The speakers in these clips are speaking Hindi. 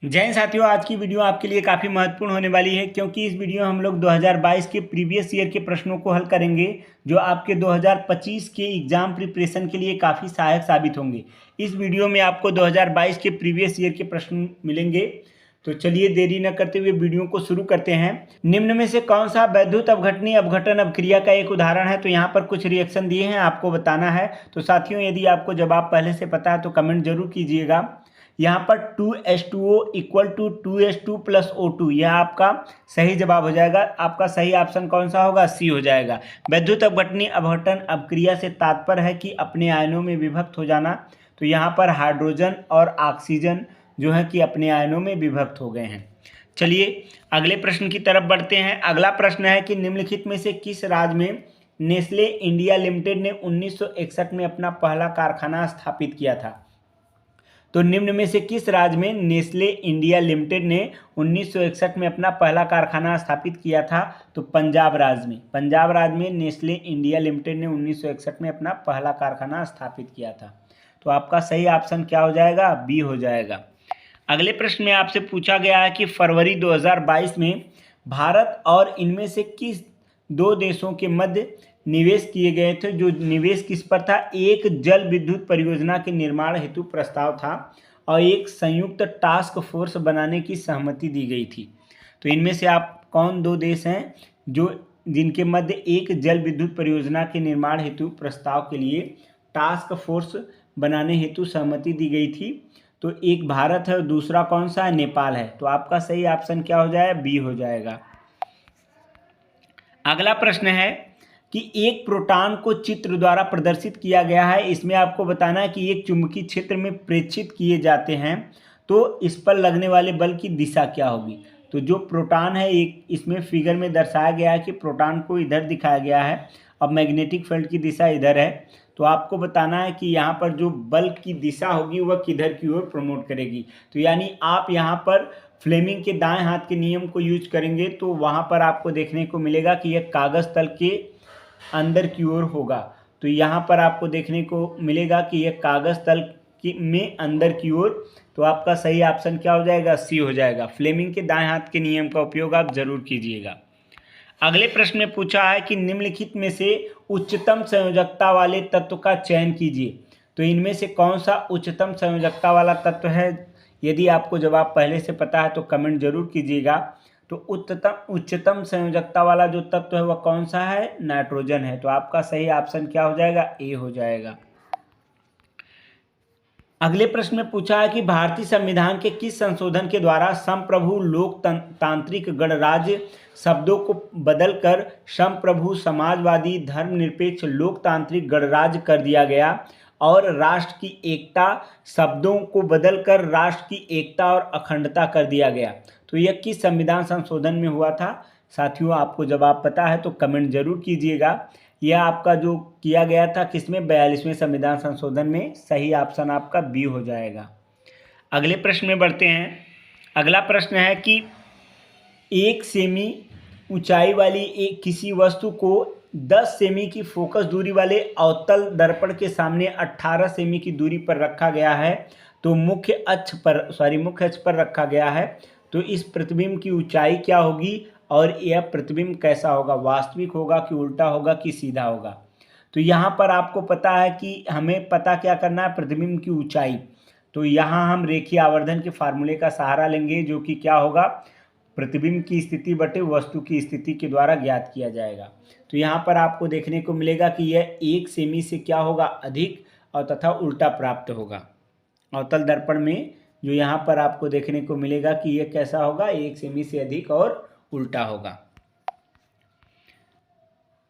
जय हिंद साथियों, आज की वीडियो आपके लिए काफ़ी महत्वपूर्ण होने वाली है क्योंकि इस वीडियो में हम लोग 2022 के प्रीवियस ईयर के प्रश्नों को हल करेंगे जो आपके 2025 के एग्ज़ाम प्रिपरेशन के लिए काफ़ी सहायक साबित होंगे। इस वीडियो में आपको 2022 के प्रीवियस ईयर के प्रश्न मिलेंगे। तो चलिए देरी न करते हुए वीडियो को शुरू करते हैं। निम्न में से कौन सा वैद्युत अपघटनी अपघटन अपक्रिया का एक उदाहरण है? तो यहाँ पर कुछ रिएक्शन दिए हैं, आपको बताना है। तो साथियों, यदि आपको जवाब पहले से पता है तो कमेंट जरूर कीजिएगा। यहाँ पर 2H2O equal to 2H2 plus O2, यह आपका सही जवाब हो जाएगा। आपका सही ऑप्शन कौन सा होगा? सी हो जाएगा। वैद्युत अपघटनी अपघटन अपक्रिया से तात्पर्य है कि अपने आयनों में विभक्त हो जाना। तो यहाँ पर हाइड्रोजन और ऑक्सीजन जो है कि अपने आयनों में विभक्त हो गए हैं। चलिए अगले प्रश्न की तरफ बढ़ते हैं। अगला प्रश्न है कि निम्नलिखित में से किस राज्य में नेस्ले इंडिया लिमिटेड ने 1961 में अपना पहला कारखाना स्थापित किया था? तो निम्न में से किस राज्य में नेस्ले इंडिया लिमिटेड ने 1961 में अपना पहला कारखाना स्थापित किया था? तो पंजाब राज्य में। पंजाब राज्य में नेस्ले इंडिया लिमिटेड ने 1961 में अपना पहला कारखाना स्थापित किया था। तो आपका सही ऑप्शन क्या हो जाएगा? बी हो जाएगा। अगले प्रश्न में आपसे पूछा गया है कि फरवरी 2022 में भारत और इनमें से किस दो देशों के मध्य निवेश किए गए थे? जो निवेश किस पर था? एक जल विद्युत परियोजना के निर्माण हेतु प्रस्ताव था और एक संयुक्त टास्क फोर्स बनाने की सहमति दी गई थी। तो इनमें से आप कौन दो देश हैं जो जिनके मध्य एक जल विद्युत परियोजना के निर्माण हेतु प्रस्ताव के लिए टास्क फोर्स बनाने हेतु सहमति दी गई थी? तो एक भारत है और दूसरा कौन सा है? नेपाल है। तो आपका सही ऑप्शन क्या हो जाएगा? बी हो जाएगा। अगला प्रश्न है कि एक प्रोटॉन को चित्र द्वारा प्रदर्शित किया गया है। इसमें आपको बताना है कि एक चुंबकीय क्षेत्र में प्रेषित किए जाते हैं तो इस पर लगने वाले बल की दिशा क्या होगी? तो जो प्रोटॉन है, एक इसमें फिगर में दर्शाया गया है कि प्रोटॉन को इधर दिखाया गया है और मैग्नेटिक फील्ड की दिशा इधर है। तो आपको बताना है कि यहाँ पर जो बल की दिशा होगी वह किधर की ओर प्रमोट करेगी। तो यानी आप यहाँ पर फ्लेमिंग के दाएं हाथ के नियम को यूज करेंगे तो वहाँ पर आपको देखने को मिलेगा कि यह कागज तल के अंदर की ओर होगा। तो यहाँ पर आपको देखने को मिलेगा कि यह कागज तल में अंदर की ओर। तो आपका सही ऑप्शन क्या हो जाएगा? सी हो जाएगा। फ्लेमिंग के दाएं हाथ के नियम का उपयोग आप जरूर कीजिएगा। अगले प्रश्न में पूछा है कि निम्नलिखित में से उच्चतम संयोजकता वाले तत्व का चयन कीजिए। तो इनमें से कौन सा उच्चतम संयोजकता वाला तत्व है? यदि आपको जवाब पहले से पता है तो कमेंट जरूर कीजिएगा। तो उच्चतम संयोजकता वाला जो तत्व है वह कौन सा है? नाइट्रोजन है। तो आपका सही ऑप्शन क्या हो जाएगा? ए हो जाएगा। अगले प्रश्न में पूछा है कि भारतीय संविधान के किस संशोधन के द्वारा संप्रभु लोकतांत्रिक गणराज्य शब्दों को बदलकर संप्रभु समाजवादी धर्मनिरपेक्ष लोकतांत्रिक गणराज्य कर दिया गया और राष्ट्र की एकता शब्दों को बदलकर राष्ट्र की एकता और अखंडता कर दिया गया? तो यह किस संविधान संशोधन में हुआ था? साथियों, आपको जवाब पता है तो कमेंट जरूर कीजिएगा। यह आपका जो किया गया था किसमें? 42वें संविधान संशोधन में। सही ऑप्शन आपका बी हो जाएगा। अगले प्रश्न में बढ़ते हैं। अगला प्रश्न है कि 1 सेमी ऊंचाई वाली एक किसी वस्तु को 10 सेमी की फोकस दूरी वाले अवतल दर्पण के सामने 18 सेमी की दूरी पर रखा गया है। तो मुख्य अक्ष पर रखा गया है। तो इस प्रतिबिंब की ऊंचाई क्या होगी और यह प्रतिबिंब कैसा होगा? वास्तविक होगा कि उल्टा होगा कि सीधा होगा? तो यहाँ पर आपको पता है कि हमें पता क्या करना है? प्रतिबिंब की ऊंचाई। तो यहाँ हम रेखीय आवर्धन के फार्मूले का सहारा लेंगे जो कि क्या होगा? प्रतिबिंब की स्थिति बटे वस्तु की स्थिति के द्वारा ज्ञात किया जाएगा। तो यहाँ पर आपको देखने को मिलेगा कि यह 1 सेमी से क्या होगा? अधिक और तथा उल्टा प्राप्त होगा। अवतल दर्पण में जो यहाँ पर आपको देखने को मिलेगा कि यह कैसा होगा? 1 सेमी से अधिक और उल्टा होगा।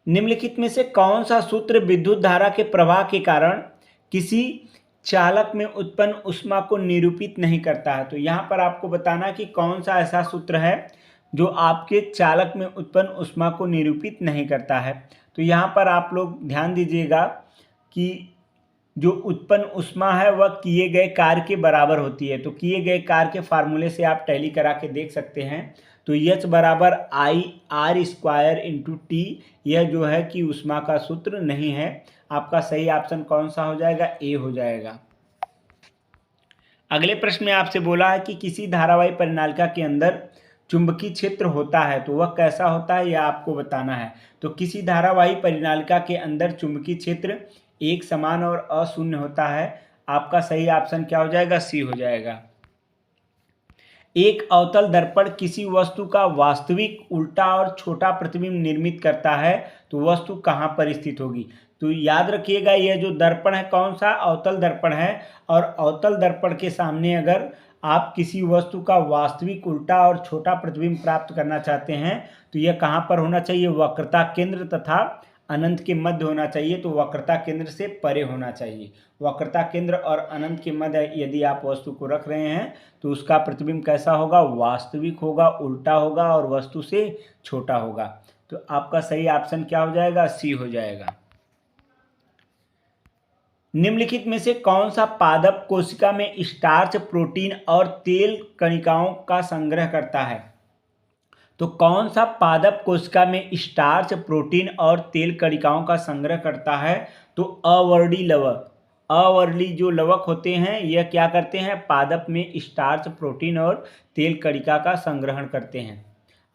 निम्नलिखित में से कौन सा सूत्र विद्युत धारा के प्रवाह के कारण किसी चालक में उत्पन्न ऊष्मा को निरूपित नहीं करता है? तो यहाँ पर आपको बताना कि कौन सा ऐसा सूत्र है जो आपके चालक में उत्पन्न ऊष्मा को निरूपित नहीं करता है। तो यहाँ पर आप लोग ध्यान दीजिएगा कि जो उत्पन्न ऊष्मा है वह किए गए कार्य के बराबर होती है। तो किए गए कार्य के फार्मूले से आप टैली करा के देख सकते हैं। तो H बराबर I R square into T, यह जो है कि ऊष्मा का सूत्र नहीं है। आपका सही ऑप्शन कौन सा हो जाएगा? ए हो जाएगा। अगले प्रश्न में आपसे बोला है कि किसी धारावाही परिनालिका के अंदर चुंबकीय क्षेत्र होता है तो वह कैसा होता है यह आपको बताना है। तो किसी धारावाही परिनालिका के अंदर चुंबकीय क्षेत्र एक समान और अशून्य होता है। आपका सही ऑप्शन क्या हो जाएगा? सी हो जाएगा। एक अवतल दर्पण किसी वस्तु का वास्तविक उल्टा और छोटा प्रतिबिंब निर्मित करता है तो वस्तु कहाँ पर स्थित होगी? तो याद रखिएगा यह जो दर्पण है कौन सा? अवतल दर्पण है। और अवतल दर्पण के सामने अगर आप किसी वस्तु का वास्तविक उल्टा और छोटा प्रतिबिंब प्राप्त करना चाहते हैं तो यह कहाँ पर होना चाहिए? वक्रता केंद्र तथा अनंत के मध्य होना चाहिए। तो वक्रता केंद्र से परे होना चाहिए। वक्रता केंद्र और अनंत के मध्य यदि आप वस्तु को रख रहे हैं तो उसका प्रतिबिंब कैसा होगा? वास्तविक होगा, उल्टा होगा और वस्तु से छोटा होगा। तो आपका सही ऑप्शन क्या हो जाएगा? सी हो जाएगा। निम्नलिखित में से कौन सा पादप कोशिका में स्टार्च, प्रोटीन और तेल कणिकाओं का संग्रह करता है? तो कौन सा पादप कोशिका में स्टार्च, प्रोटीन और तेल कणिकाओं का संग्रह करता है? तो अवर्णी लवक। अवर्णी जो लवक होते हैं यह क्या करते हैं? पादप में स्टार्च, प्रोटीन और तेल कणिका का संग्रहण करते हैं।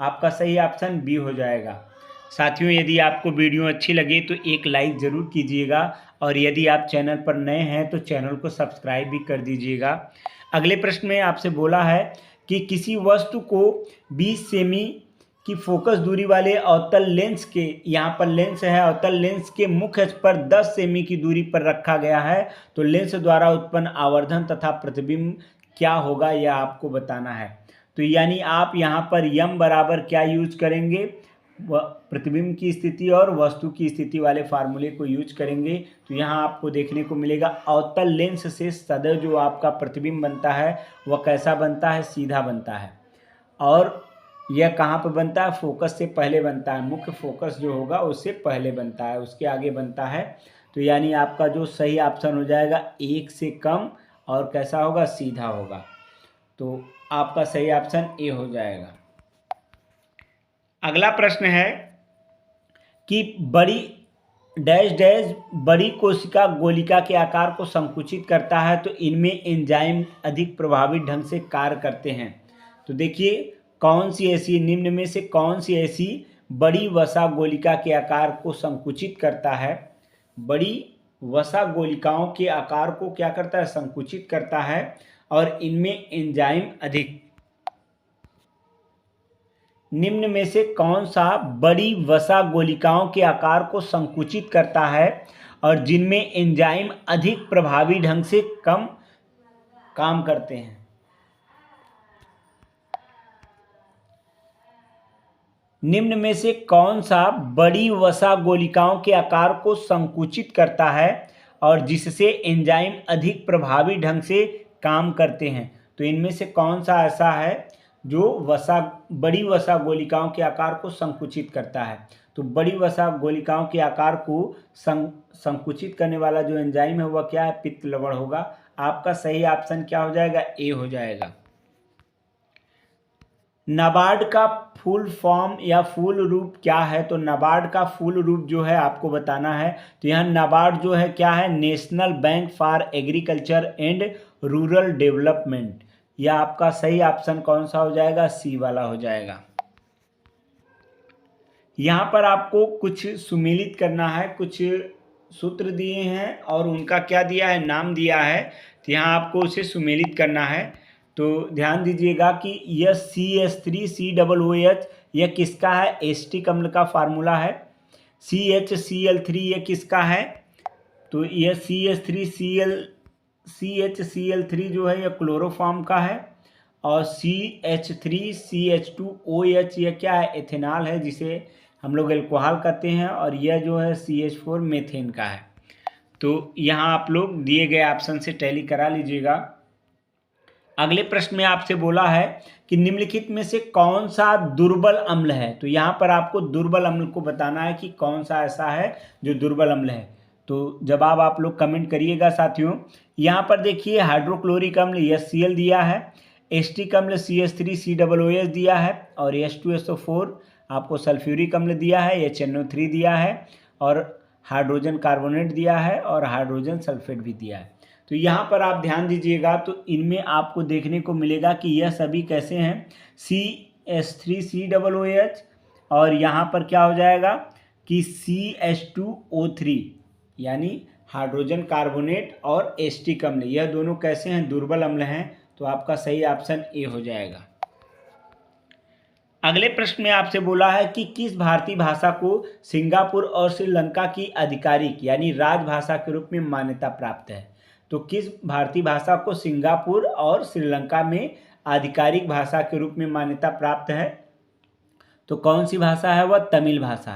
आपका सही ऑप्शन बी हो जाएगा। साथियों, यदि आपको वीडियो अच्छी लगे तो एक लाइक ज़रूर कीजिएगा और यदि आप चैनल पर नए हैं तो चैनल को सब्सक्राइब भी कर दीजिएगा। अगले प्रश्न में आपसे बोला है कि किसी वस्तु को 20 सेमी की फोकस दूरी वाले अवतल लेंस के, यहाँ पर लेंस है, अवतल लेंस के मुख्य अक्ष पर 10 सेमी की दूरी पर रखा गया है तो लेंस द्वारा उत्पन्न आवर्धन तथा प्रतिबिंब क्या होगा यह आपको बताना है। तो यानी आप यहाँ पर यम बराबर क्या यूज करेंगे? प्रतिबिंब की स्थिति और वस्तु की स्थिति वाले फार्मूले को यूज करेंगे। तो यहाँ आपको देखने को मिलेगा अवतल लेंस से सदैव जो आपका प्रतिबिंब बनता है वह कैसा बनता है? सीधा बनता है। और यह कहाँ पर बनता है? फोकस से पहले बनता है। मुख्य फोकस जो होगा उससे पहले बनता है, उसके आगे बनता है। तो यानी आपका जो सही ऑप्शन हो जाएगा 1 से कम और कैसा होगा? सीधा होगा। तो आपका सही ऑप्शन ए हो जाएगा। अगला प्रश्न है कि बड़ी डैश डैश बड़ी कोशिका गोलिका के आकार को संकुचित करता है तो इनमें एंजाइम अधिक प्रभावी ढंग से कार्य करते हैं। तो देखिए कौन सी ऐसी, निम्न में से कौन सी ऐसी बड़ी वसा गोलिका के आकार को संकुचित करता है? बड़ी वसा गोलिकाओं के आकार को क्या करता है? संकुचित करता है और इनमें एंजाइम अधिक। निम्न में से कौन सा बड़ी वसा गोलिकाओं के आकार को संकुचित करता है और जिनमें एंजाइम अधिक प्रभावी ढंग से कम काम करते हैं? निम्न में से कौन सा बड़ी वसा गोलिकाओं के आकार को संकुचित करता है और जिससे एंजाइम अधिक प्रभावी ढंग से काम करते हैं? तो इनमें से कौन सा ऐसा है जो बड़ी वसा गोलिकाओं के आकार को संकुचित करता है? तो बड़ी वसा गोलिकाओं के आकार को संकुचित करने वाला जो एंजाइम है वह क्या है? पित्त लवण होगा। आपका सही ऑप्शन क्या हो जाएगा? ए हो जाएगा। नाबार्ड का फुल फॉर्म या फुल रूप क्या है? तो नाबार्ड का फुल रूप जो है आपको बताना है। तो यहाँ नाबार्ड जो है क्या है? National bank for agriculture and rural development. यह आपका सही ऑप्शन कौन सा हो जाएगा? सी वाला हो जाएगा। यहाँ पर आपको कुछ सुमेलित करना है, कुछ सूत्र दिए हैं और उनका क्या दिया है? नाम दिया है। तो यहाँ आपको उसे सुमेलित करना है। तो ध्यान दीजिएगा कि यह CH3COOH यह किसका है? एसिटिक अम्ल का फार्मूला है। CHCl3 यह किसका है? तो यह CH3 जो है यह क्लोरोफॉर्म का है। और CH3CH2OH यह क्या है? एथेनॉल है, जिसे हम लोग एल्कोहल कहते हैं। और यह जो है CH4 मेथेन का है। तो यहाँ आप लोग दिए गए ऑप्शन से टैली करा लीजिएगा। अगले प्रश्न में आपसे बोला है कि निम्नलिखित में से कौन सा दुर्बल अम्ल है? तो यहाँ पर आपको दुर्बल अम्ल को बताना है कि कौन सा ऐसा है जो दुर्बल अम्ल है। तो जवाब आप लोग कमेंट करिएगा साथियों। यहाँ पर देखिए हाइड्रोक्लोरिक अम्ल HCl दिया है, एसिटिक अम्ल CH3COOH दिया है और H2SO4 आपको सल्फ्यूरिक अम्ल दिया है, HNO3 दिया है और हाइड्रोजन कार्बोनेट दिया है और हाइड्रोजन सल्फेट भी दिया है। तो यहाँ पर आप ध्यान दीजिएगा तो इनमें आपको देखने को मिलेगा कि यह सभी कैसे हैं CH3COOH, और यहाँ पर क्या हो जाएगा कि CH2O3 यानी हाइड्रोजन कार्बोनेट और एस्टिक अम्ल, यह दोनों कैसे हैं, दुर्बल अम्ल हैं। तो आपका सही ऑप्शन ए हो जाएगा। अगले प्रश्न में आपसे बोला है कि किस भारतीय भाषा को सिंगापुर और श्रीलंका की आधिकारिक यानी राजभाषा के रूप में मान्यता प्राप्त है। तो किस भारतीय भाषा को सिंगापुर और श्रीलंका में आधिकारिक भाषा के रूप में मान्यता प्राप्त है? तो कौन सी भाषा है? वह तमिल भाषा है।